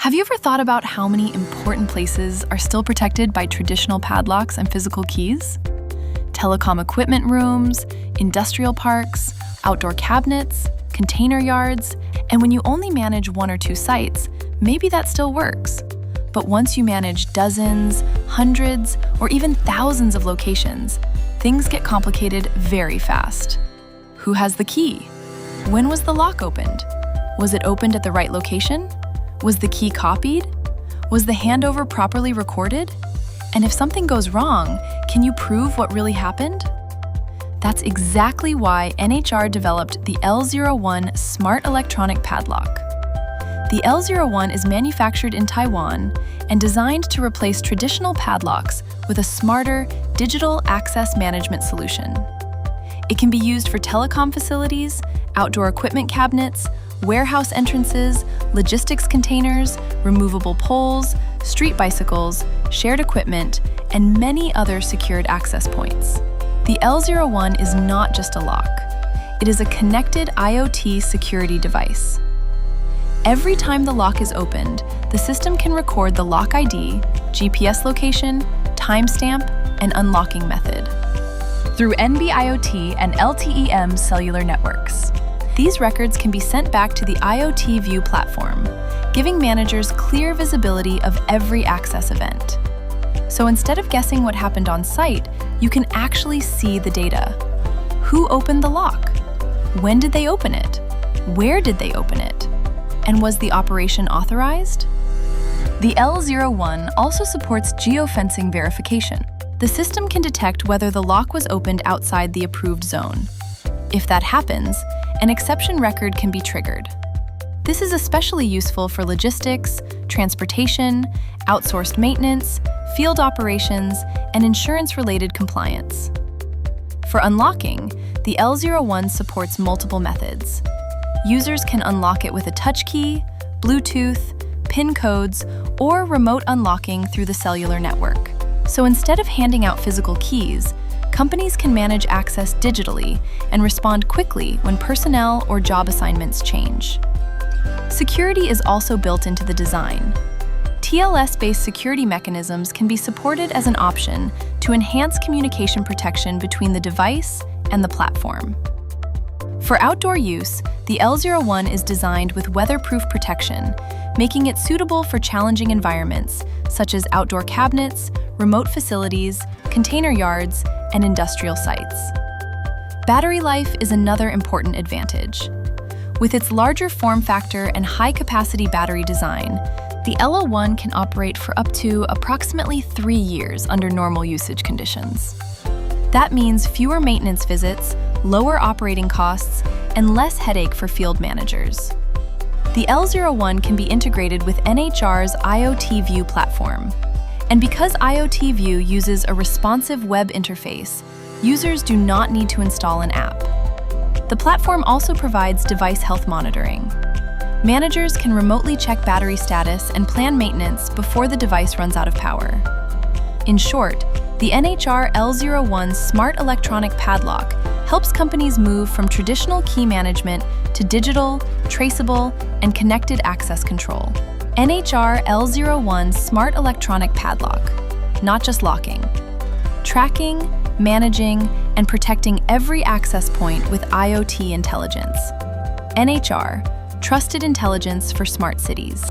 Have you ever thought about how many important places are still protected by traditional padlocks and physical keys? Telecom equipment rooms, industrial parks, outdoor cabinets, container yards, and when you only manage 1 or 2 sites, maybe that still works. But once you manage dozens, hundreds, or even thousands of locations, things get complicated very fast. Who has the key? When was the lock opened? Was it opened at the right location? Was the key copied? Was the handover properly recorded? And if something goes wrong, can you prove what really happened? That's exactly why NHR developed the L01 Smart Electronic Padlock. The L01 is manufactured in Taiwan and designed to replace traditional padlocks with a smarter digital access management solution. It can be used for telecom facilities, outdoor equipment cabinets, warehouse entrances, logistics containers, removable poles, street bicycles, shared equipment, and many other secured access points. The L01 is not just a lock. It is a connected IoT security device. Every time the lock is opened, the system can record the lock ID, GPS location, timestamp, and unlocking method through NB-IoT and LTE-M cellular networks. These records can be sent back to the IoTView platform, giving managers clear visibility of every access event. So instead of guessing what happened on site, you can actually see the data. Who opened the lock? When did they open it? Where did they open it? And was the operation authorized? The L01 also supports geofencing verification. The system can detect whether the lock was opened outside the approved zone. If that happens, an exception record can be triggered. This is especially useful for logistics, transportation, outsourced maintenance, field operations, and insurance-related compliance. For unlocking, the L01 supports multiple methods. Users can unlock it with a touch key, Bluetooth, PIN codes, or remote unlocking through the cellular network. So instead of handing out physical keys, companies can manage access digitally and respond quickly when personnel or job assignments change. Security is also built into the design. TLS-based security mechanisms can be supported as an option to enhance communication protection between the device and the platform. For outdoor use, the L01 is designed with weatherproof protection, making it suitable for challenging environments such as outdoor cabinets, remote facilities, container yards, and industrial sites. Battery life is another important advantage. With its larger form factor and high-capacity battery design, the L01 can operate for up to approximately 3 years under normal usage conditions. That means fewer maintenance visits, lower operating costs, and less headache for field managers. The L01 can be integrated with NHR's IoTView platform. And because IoTView uses a responsive web interface, users do not need to install an app. The platform also provides device health monitoring. Managers can remotely check battery status and plan maintenance before the device runs out of power. In short, the NHR L01 Smart Electronic Padlock helps companies move from traditional key management to digital, traceable, and connected access control. NHR L01 Smart Electronic Padlock, not just locking. Tracking, managing, and protecting every access point with IoT intelligence. NHR, trusted intelligence for smart cities.